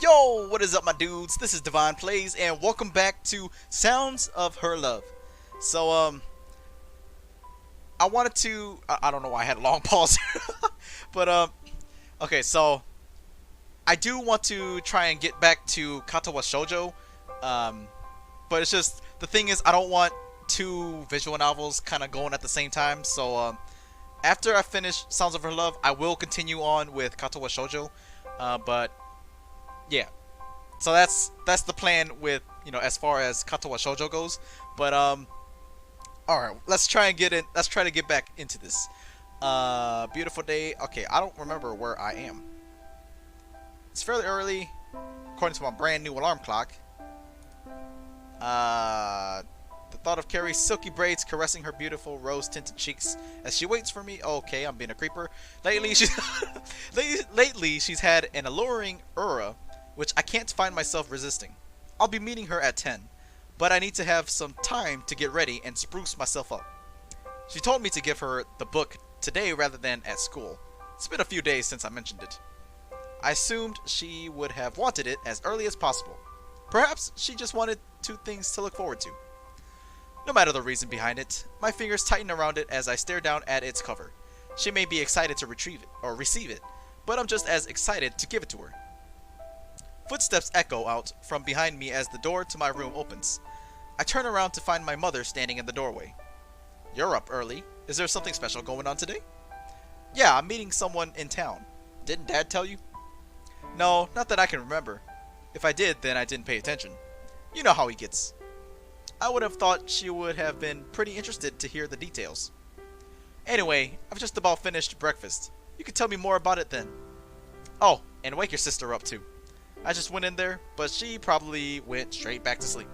Yo, what is up, my dudes? This is DevinePlays, and welcome back to Sounds of Her Love. So, I wanted to, I don't know why I had a long pause, but, okay, so, I do want to try and get back to Katawa Shoujo, but it's just, the thing is, I don't want two visual novels kind of going at the same time, so, after I finish Sounds of Her Love, I will continue on with Katawa Shoujo, but yeah, so that's the plan with, as far as Katawa Shoujo goes. But all right, let's try to get back into this. Beautiful day. Okay, I don't remember where I am. It's fairly early according to my brand new alarm clock. The thought of Carrie's silky braids caressing her beautiful rose-tinted cheeks as she waits for me. Okay, I'm being a creeper. Lately she's had an alluring aura which I can't find myself resisting. I'll be meeting her at 10, but I need to have some time to get ready and spruce myself up. She told me to give her the book today rather than at school. It's been a few days since I mentioned it. I assumed she would have wanted it as early as possible. Perhaps she just wanted two things to look forward to. No matter the reason behind it, my fingers tighten around it as I stare down at its cover. She may be excited to retrieve it or receive it, but I'm just as excited to give it to her. Footsteps echo out from behind me as the door to my room opens. I turn around to find my mother standing in the doorway. You're up early. Is there something special going on today? Yeah, I'm meeting someone in town. Didn't Dad tell you? No, not that I can remember. If I did, then I didn't pay attention. You know how he gets. I would have thought she would have been pretty interested to hear the details. Anyway, I've just about finished breakfast. You can tell me more about it then. Oh, and wake your sister up too. I just went in there, but she probably went straight back to sleep.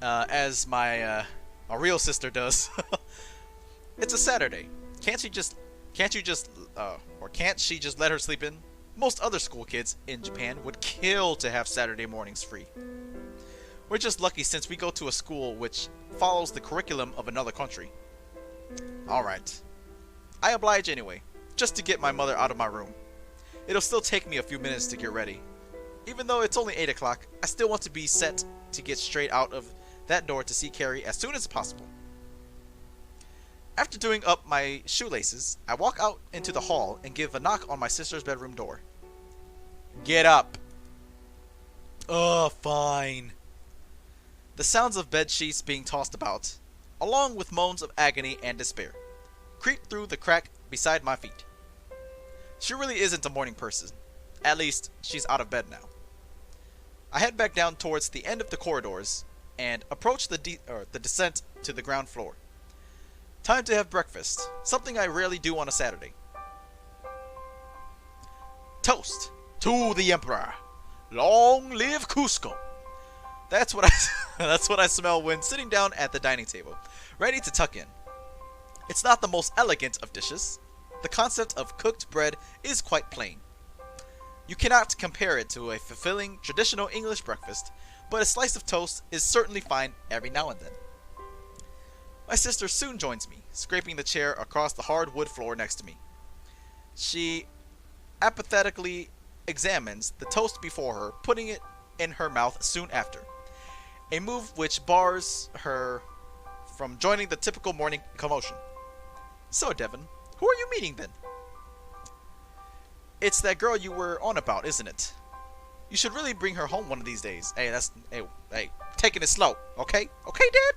As my real sister does. It's a Saturday. Can't she just let her sleep in? Most other school kids in Japan would kill to have Saturday mornings free. We're just lucky since we go to a school which follows the curriculum of another country. Alright. I oblige anyway, just to get my mother out of my room. It'll still take me a few minutes to get ready. Even though it's only 8 o'clock, I still want to be set to get straight out of that door to see Carrie as soon as possible. After doing up my shoelaces, I walk out into the hall and give a knock on my sister's bedroom door. Get up. Fine. The sounds of bed sheets being tossed about, along with moans of agony and despair, creep through the crack beside my feet. She really isn't a morning person. At least, she's out of bed now. I head back down towards the end of the corridors and approach the descent to the ground floor. Time to have breakfast, something I rarely do on a Saturday. Toast to the Emperor. Long live Cusco. That's what I smell when sitting down at the dining table, ready to tuck in. It's not the most elegant of dishes. The concept of cooked bread is quite plain. You cannot compare it to a fulfilling traditional English breakfast, but a slice of toast is certainly fine every now and then. My sister soon joins me, scraping the chair across the hard wood floor next to me. She apathetically examines the toast before her, putting it in her mouth soon after, a move which bars her from joining the typical morning commotion. So, Devin, who are you meeting then? It's that girl you were on about, isn't it? You should really bring her home one of these days. Hey, taking it slow, okay? Okay, Dad?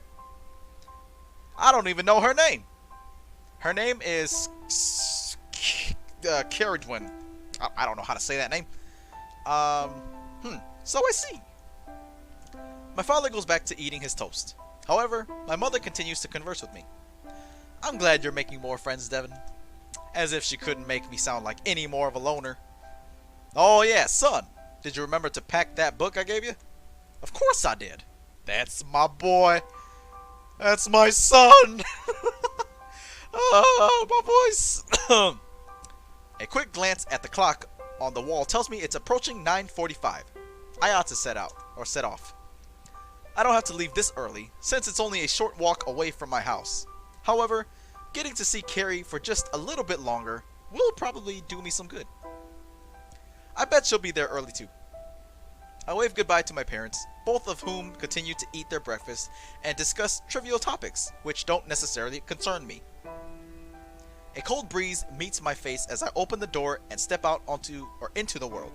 I don't even know her name. Her name is Ceridwen. I don't know how to say that name. So I see. My father goes back to eating his toast. However, my mother continues to converse with me. I'm glad you're making more friends, Devin. As if she couldn't make me sound like any more of a loner. Oh yeah, son. Did you remember to pack that book I gave you? Of course I did. That's my boy. That's my son. Oh, my voice. A quick glance at the clock on the wall tells me it's approaching 9:45. I ought to set off. I don't have to leave this early, since it's only a short walk away from my house. However, getting to see Carrie for just a little bit longer will probably do me some good. I bet she'll be there early too. I wave goodbye to my parents, both of whom continue to eat their breakfast and discuss trivial topics, which don't necessarily concern me. A cold breeze meets my face as I open the door and step out into the world.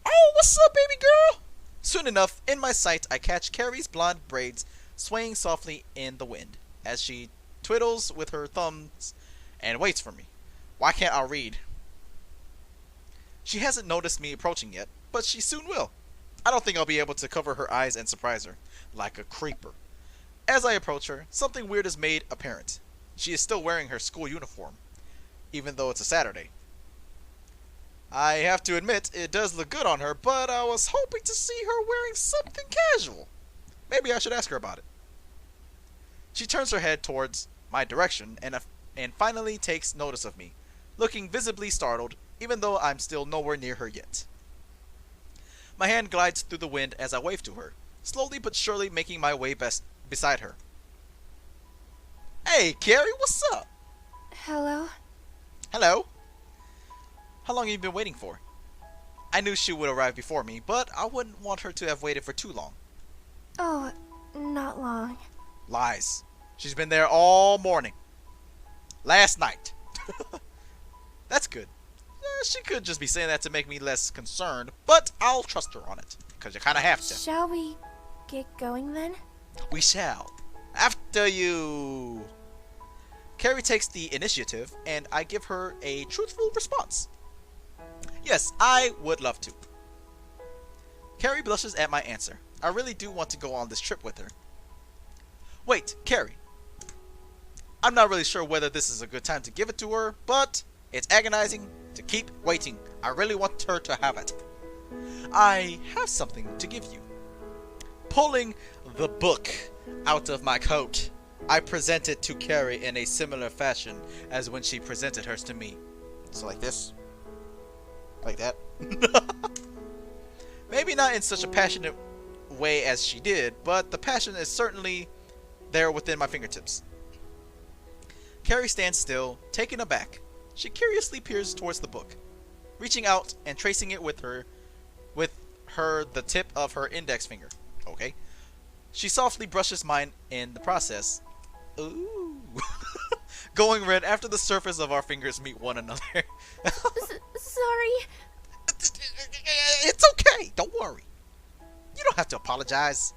Oh, what's up, baby girl? Soon enough, in my sight, I catch Carrie's blonde braids swaying softly in the wind as she twiddles with her thumbs and waits for me. Why can't I read? She hasn't noticed me approaching yet, but she soon will. I don't think I'll be able to cover her eyes and surprise her, like a creeper. As I approach her, something weird is made apparent. She is still wearing her school uniform, even though it's a Saturday. I have to admit, it does look good on her, but I was hoping to see her wearing something casual. Maybe I should ask her about it. She turns her head towards my direction and finally takes notice of me, looking visibly startled, even though I'm still nowhere near her yet. My hand glides through the wind as I wave to her, slowly but surely making my way beside her. Hey, Carrie, what's up? Hello? Hello. How long have you been waiting for? I knew she would arrive before me, but I wouldn't want her to have waited for too long. Oh, not long. Lies. She's been there all morning. Last night. That's good. She could just be saying that to make me less concerned, but I'll trust her on it, because you kind of have to. Shall we get going then? We shall. After you. Carrie takes the initiative, and I give her a truthful response. Yes, I would love to. Carrie blushes at my answer. I really do want to go on this trip with her. Wait, Carrie. I'm not really sure whether this is a good time to give it to her, but it's agonizing to keep waiting. I really want her to have it. I have something to give you. Pulling the book out of my coat, I present it to Carrie in a similar fashion as when she presented hers to me. So like this. Like that. Maybe not in such a passionate way as she did, but the passion is certainly there within my fingertips. Carrie stands still, taken aback. She curiously peers towards the book, reaching out and tracing it with the tip of her index finger. Okay. She softly brushes mine in the process. Ooh. Going red after the surface of our fingers meet one another. Sorry. It's okay. Don't worry. You don't have to apologize.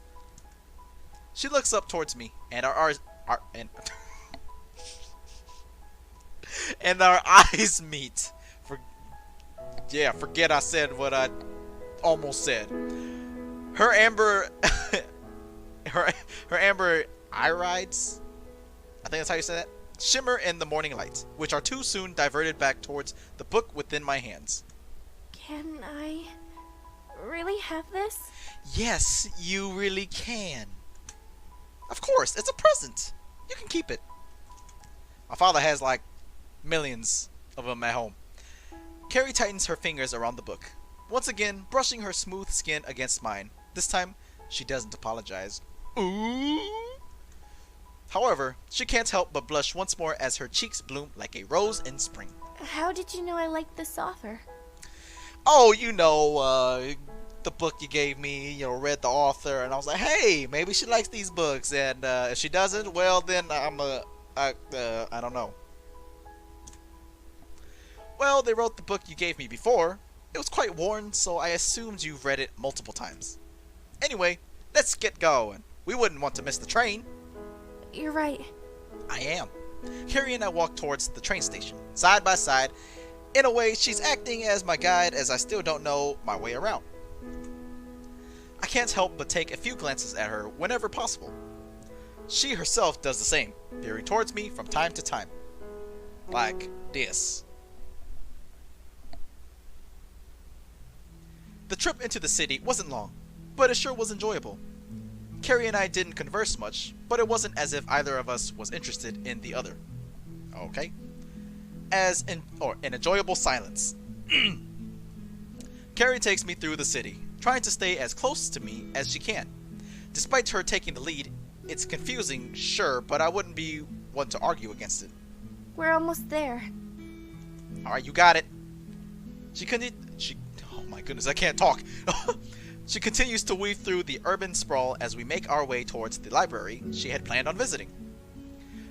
She looks up towards me, and our eyes meet. Forget I said what I almost said. Her amber irides, I think that's how you say that, shimmer in the morning light, which are too soon diverted back towards the book within my hands. Can I really have this? Yes, you really can. Of course, it's a present. You can keep it. My father has like millions of them at home. Carrie tightens her fingers around the book, once again brushing her smooth skin against mine. This time, she doesn't apologize. Ooh. However, she can't help but blush once more as her cheeks bloom like a rose in spring. How did you know I liked this author? Oh, the book you gave me, read the author, and I was like, hey, maybe she likes these books, and if she doesn't, well, then I don't know. Well, they wrote the book you gave me before. It was quite worn, so I assumed you've read it multiple times. Anyway, let's get going. We wouldn't want to miss the train. You're right. I am. Carrie and I walk towards the train station, side by side. In a way, she's acting as my guide as I still don't know my way around. I can't help but take a few glances at her whenever possible. She herself does the same, peering towards me from time to time. Like this. The trip into the city wasn't long, but it sure was enjoyable. Carrie and I didn't converse much, but it wasn't as if either of us was interested in the other. Okay? An enjoyable silence. Carrie takes me through the city, trying to stay as close to me as she can. Despite her taking the lead, it's confusing, sure, but I wouldn't be one to argue against it. We're almost there. Alright, you got it. Oh my goodness, I can't talk. She continues to weave through the urban sprawl as we make our way towards the library she had planned on visiting.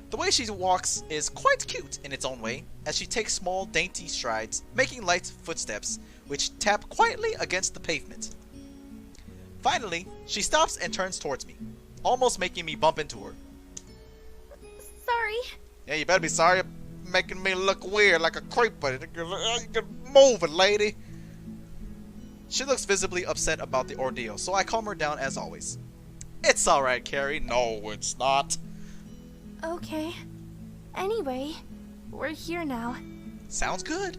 The way she walks is quite cute in its own way, as she takes small, dainty strides, making light footsteps, which tap quietly against the pavement. Finally, she stops and turns towards me, almost making me bump into her. Sorry. Yeah, you better be sorry, making me look weird like a creeper. Move it, lady. She looks visibly upset about the ordeal, so I calm her down as always. It's alright, Carrie. No, it's not. Okay. Anyway, we're here now. Sounds good.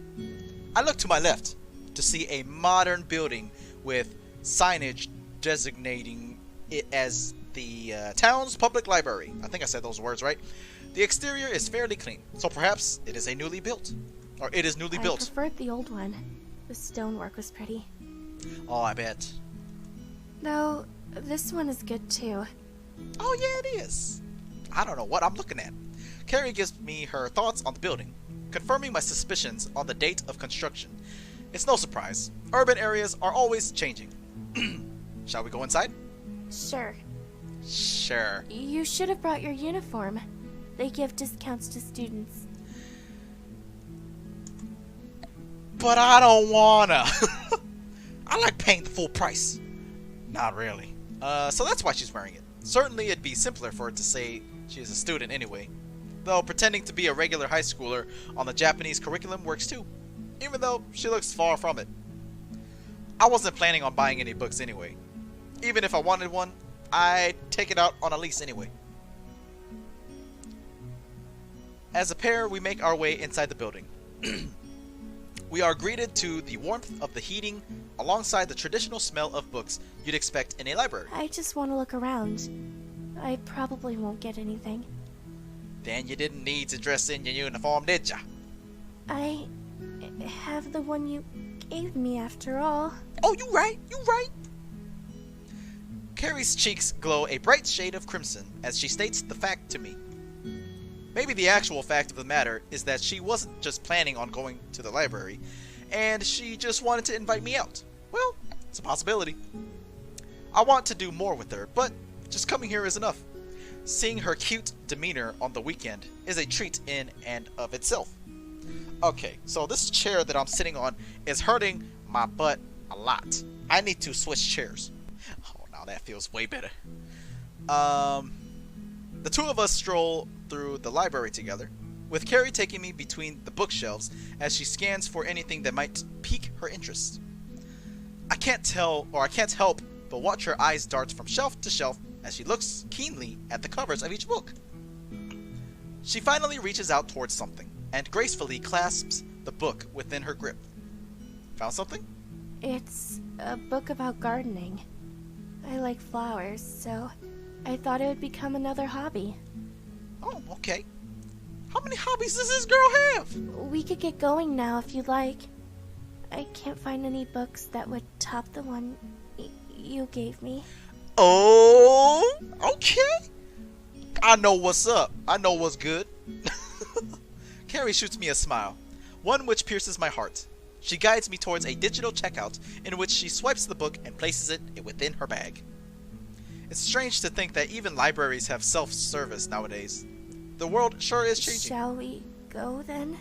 I look to my left to see a modern building with signage designating it as the town's public library. I think I said those words right. The exterior is fairly clean, so perhaps it is newly built. I preferred the old one. The stonework was pretty. Oh, I bet. Though, this one is good too. Oh yeah, it is. I don't know what I'm looking at. Carrie gives me her thoughts on the building, confirming my suspicions on the date of construction. It's no surprise. Urban areas are always changing. Shall we go inside? Sure. Sure. You should have brought your uniform. They give discounts to students. But I don't wanna. I like paying the full price. Not really. So that's why she's wearing it. Certainly it'd be simpler for her to say she is a student anyway. Though pretending to be a regular high schooler on the Japanese curriculum works too. Even though she looks far from it. I wasn't planning on buying any books anyway. Even if I wanted one, I'd take it out on a lease anyway. As a pair, we make our way inside the building. We are greeted to the warmth of the heating alongside the traditional smell of books you'd expect in a library. I just want to look around. I probably won't get anything. Then you didn't need to dress in your uniform, did ya? I have the one you gave me after all. Oh, you right. Carrie's cheeks glow a bright shade of crimson as she states the fact to me. Maybe the actual fact of the matter is that she wasn't just planning on going to the library, and she just wanted to invite me out. Well, it's a possibility. I want to do more with her, but just coming here is enough. Seeing her cute demeanor on the weekend is a treat in and of itself. Okay, so this chair that I'm sitting on is hurting my butt a lot. I need to switch chairs. Oh, now that feels way better. The two of us stroll through the library together, with Carrie taking me between the bookshelves as she scans for anything that might pique her interest. I can't help but watch her eyes dart from shelf to shelf as she looks keenly at the covers of each book. She finally reaches out towards something and gracefully clasps the book within her grip. Found something? It's a book about gardening. I like flowers, so I thought it would become another hobby. Oh, okay. How many hobbies does this girl have? We could get going now if you'd like. I can't find any books that would top the one you gave me. Oh, okay. I know what's up. I know what's good. Carrie shoots me a smile, one which pierces my heart. She guides me towards a digital checkout in which she swipes the book and places it within her bag. It's strange to think that even libraries have self-service nowadays. The world sure is changing. Shall we go then?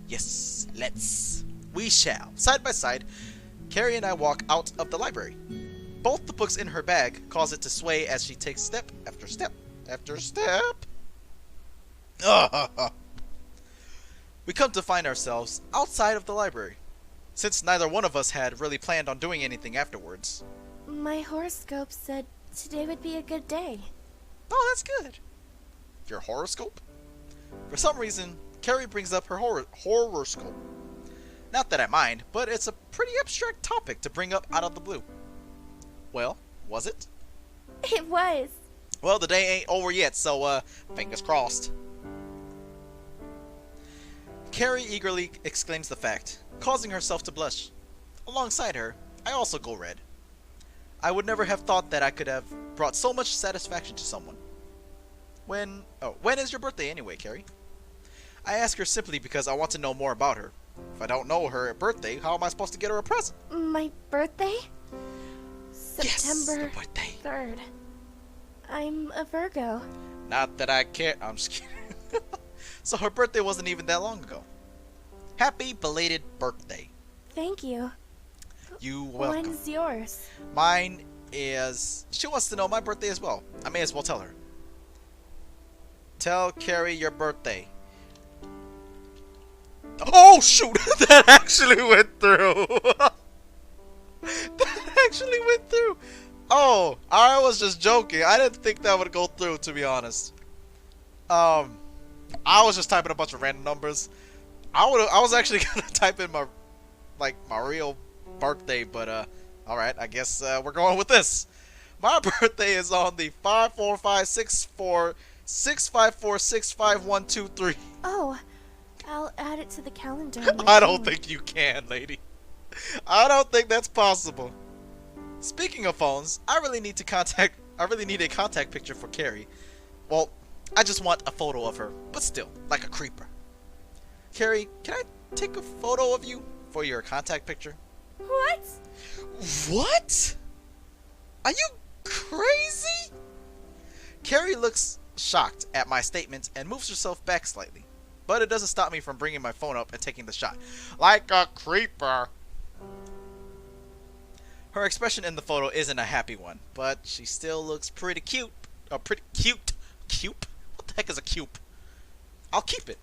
Yes, let's. We shall. Side by side, Carrie and I walk out of the library. Both the books in her bag cause it to sway as she takes step after step after step. We come to find ourselves outside of the library, since neither one of us had really planned on doing anything afterwards. My horoscope said today would be a good day. Oh, that's good. Your horoscope? For some reason, Carrie brings up her horoscope. Not that I mind, but it's a pretty abstract topic to bring up out of the blue. Well, was it? It was. Well, the day ain't over yet, so fingers crossed. Carrie eagerly exclaims the fact, causing herself to blush. Alongside her, I also go red. I would never have thought that I could have brought so much satisfaction to someone. When is your birthday anyway, Carrie? I ask her simply because I want to know more about her. If I don't know her birthday, how am I supposed to get her a present? My birthday? Yes, September the birthday. 3rd. I'm a Virgo. Not that I care. I'm just kidding. So her birthday wasn't even that long ago. Happy belated birthday. Thank you. You welcome. When's yours? Mine is... She wants to know my birthday as well. I may as well tell her. Tell Carrie your birthday. Oh, shoot! That actually went through. That actually went through. Oh, I was just joking. I didn't think that would go through, to be honest. I was just typing a bunch of random numbers. I was actually gonna type in my real birthday, but all right. I guess we're going with this. My birthday is on the 5456465465123. Oh, I'll add it to the calendar. I don't think you can, lady. I don't think that's possible. Speaking of phones, I really need a contact picture for Carrie. Well, I just want a photo of her, but still, like a creeper. Carrie, can I take a photo of you for your contact picture? What? What? Are you crazy? Carrie looks shocked at my statement and moves herself back slightly. But it doesn't stop me from bringing my phone up and taking the shot. Like a creeper. Her expression in the photo isn't a happy one, but she still looks pretty cute. Pretty cute. Cute? What the heck is a cute? I'll keep it.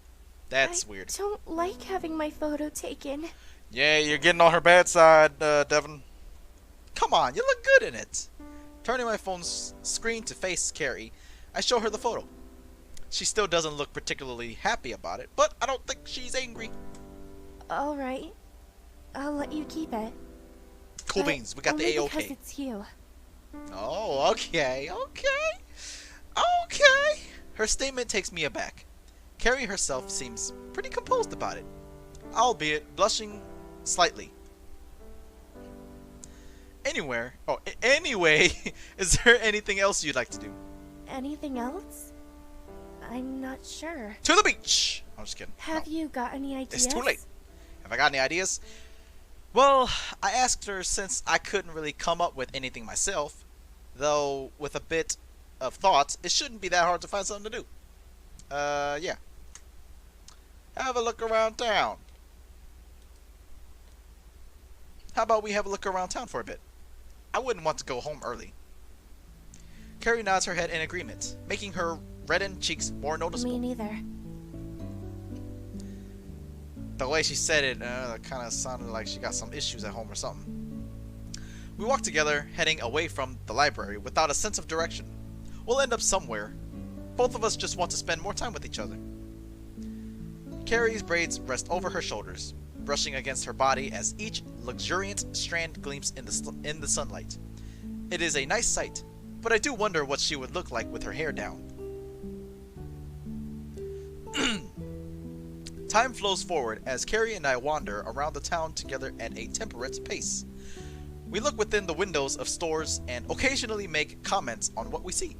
That's weird. I don't like having my photo taken. Yeah, you're getting on her bad side, Devin. Come on, you look good in it. Turning my phone's screen to face Carrie, I show her the photo. She still doesn't look particularly happy about it, but I don't think she's angry. Alright. I'll let you keep it. Cool beans, we got the only A-OK. because it's you. Oh, okay. Her statement takes me aback. Carrie herself seems pretty composed about it, albeit blushing slightly. Anyway, is there anything else you'd like to do? Anything else? I'm not sure. To the beach! I'm just kidding. Have you got any ideas? It's too late. Have I got any ideas? Well, I asked her since I couldn't really come up with anything myself, though with a bit of thought, it shouldn't be that hard to find something to do. Yeah. Have a look around town. How about we have a look around town for a bit? I wouldn't want to go home early. Carrie nods her head in agreement, making her reddened cheeks more noticeable. Me neither. The way she said it kind of sounded like she got some issues at home or something. We walk together, heading away from the library without a sense of direction. We'll end up somewhere. Both of us just want to spend more time with each other. Carrie's braids rest over her shoulders, brushing against her body as each luxuriant strand gleams in the sunlight. It is a nice sight, but I do wonder what she would look like with her hair down. Time flows forward as Carrie and I wander around the town together at a temperate pace. We look within the windows of stores and occasionally make comments on what we see.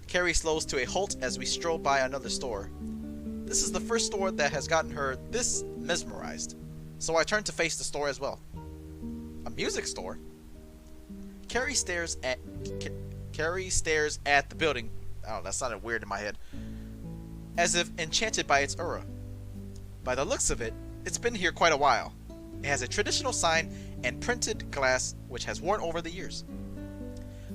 Carrie slows to a halt as we stroll by another store. This is the first store that has gotten her this mesmerized, so I turn to face the store as well. A music store? Carrie stares at the building. Oh, that sounded weird in my head. As if enchanted by its aura. By the looks of it, it's been here quite a while. It has a traditional sign and printed glass which has worn over the years.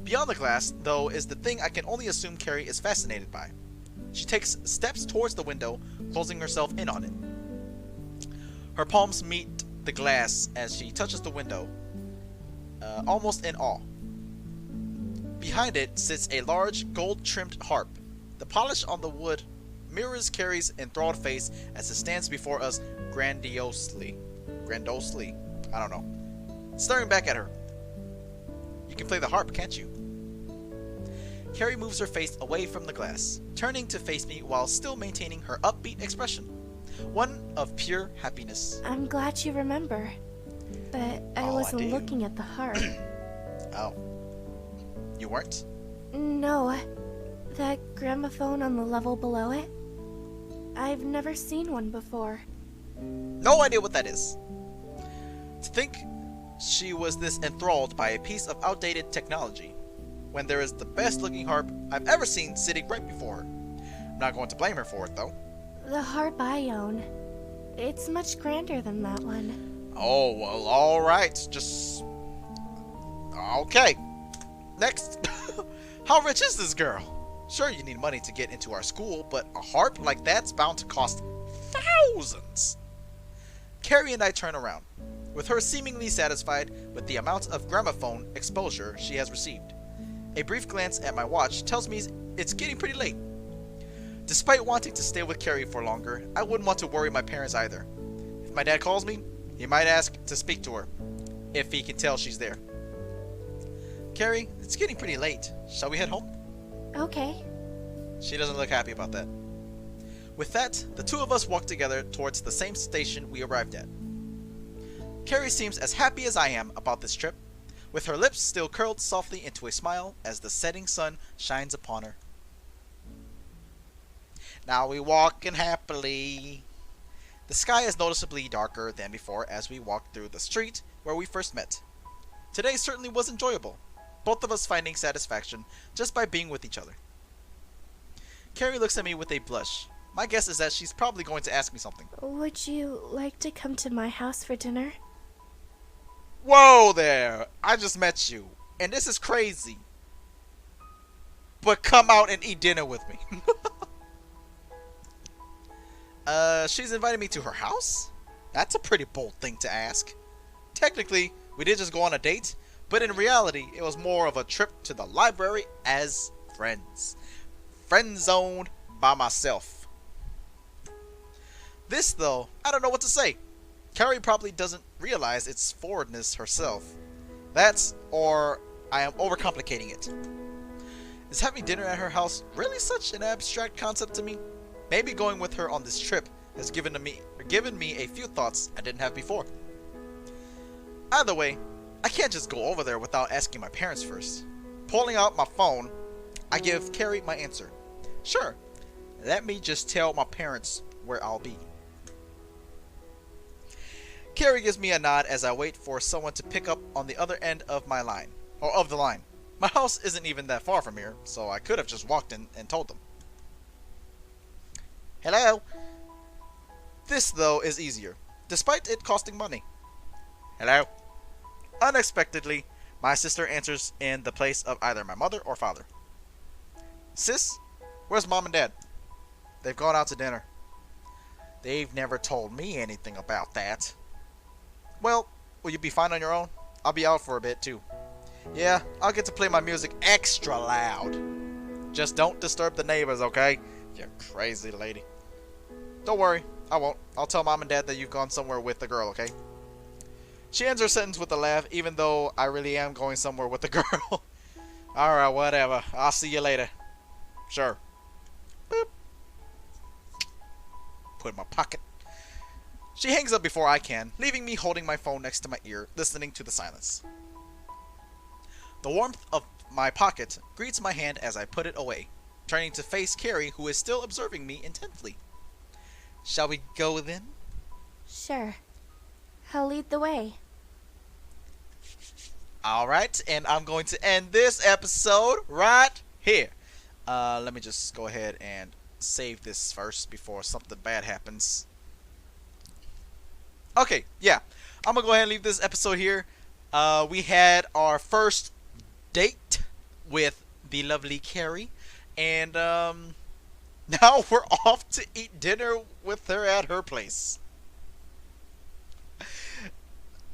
Beyond the glass, though, is the thing I can only assume Carrie is fascinated by. She takes steps towards the window, closing herself in on it. Her palms meet the glass as she touches the window, almost in awe. Behind it sits a large gold-trimmed harp. The polish on the wood mirrors Carrie's enthralled face as it stands before us grandiosely, I don't know, staring back at her. You can play the harp, can't you? Carrie moves her face away from the glass, turning to face me while still maintaining her upbeat expression, one of pure happiness. I'm glad you remember, but I wasn't looking at the harp. Oh. You weren't? No, that gramophone on the level below it. I've never seen one before. No idea what that is. To think she was this enthralled by a piece of outdated technology, when there is the best looking harp I've ever seen sitting right before her. I'm not going to blame her for it though. The harp I own. It's much grander than that one. Oh, well, alright. Just... Okay. Next. How rich is this girl? Sure, you need money to get into our school, but a harp like that's bound to cost thousands. Carrie and I turn around, with her seemingly satisfied with the amount of gramophone exposure she has received. A brief glance at my watch tells me it's getting pretty late. Despite wanting to stay with Carrie for longer, I wouldn't want to worry my parents either. If my dad calls me, he might ask to speak to her, if he can tell she's there. Carrie, it's getting pretty late. Shall we head home? Okay. She doesn't look happy about that. With that, the two of us walk together towards the same station we arrived at. Carrie seems as happy as I am about this trip, with her lips still curled softly into a smile as the setting sun shines upon her. Now we walking happily. The sky is noticeably darker than before as we walk through the street where we first met. Today certainly was enjoyable, both of us finding satisfaction just by being with each other. Carrie looks at me with a blush. My guess is that she's probably going to ask me something. Would you like to come to my house for dinner? Whoa there! I just met you, and this is crazy. But come out and eat dinner with me. She's invited me to her house? That's a pretty bold thing to ask. Technically, we did just go on a date, but in reality, it was more of a trip to the library as friends. Friend-zoned by myself. This, though, I don't know what to say. Carrie probably doesn't realize its forwardness herself. That's, or I am overcomplicating it. Is having dinner at her house really such an abstract concept to me? Maybe going with her on this trip has given me a few thoughts I didn't have before. Either way, I can't just go over there without asking my parents first. Pulling out my phone, I give Carrie my answer. Sure, let me just tell my parents where I'll be. Carrie gives me a nod as I wait for someone to pick up on the other end of my line, or of the line. My house isn't even that far from here, so I could have just walked in and told them. Hello? This, though, is easier, despite it costing money. Hello? Unexpectedly, my sister answers in the place of either my mother or father. Sis, where's mom and dad? They've gone out to dinner. They've never told me anything about that. Well, will you be fine on your own? I'll be out for a bit, too. Yeah, I'll get to play my music extra loud. Just don't disturb the neighbors, okay? You crazy lady. Don't worry, I won't. I'll tell mom and dad that you've gone somewhere with the girl, okay? She ends her sentence with a laugh, even though I really am going somewhere with the girl. Alright, whatever. I'll see you later. Sure. Boop. Put it in my pocket. She hangs up before I can, leaving me holding my phone next to my ear, listening to the silence. The warmth of my pocket greets my hand as I put it away, turning to face Carrie, who is still observing me intently. Shall we go then? Sure. I'll lead the way. Alright, and I'm going to end this episode right here. Let me just go ahead and save this first before something bad happens. Okay, yeah. I'm going to go ahead and leave this episode here. We had our first date with the lovely Carrie. And now we're off to eat dinner with her at her place.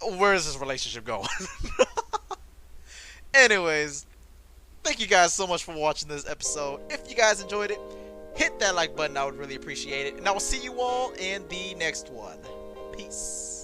Where is this relationship going? Anyways, thank you guys so much for watching this episode. If you guys enjoyed it, hit that like button. I would really appreciate it. And I will see you all in the next one. Peace.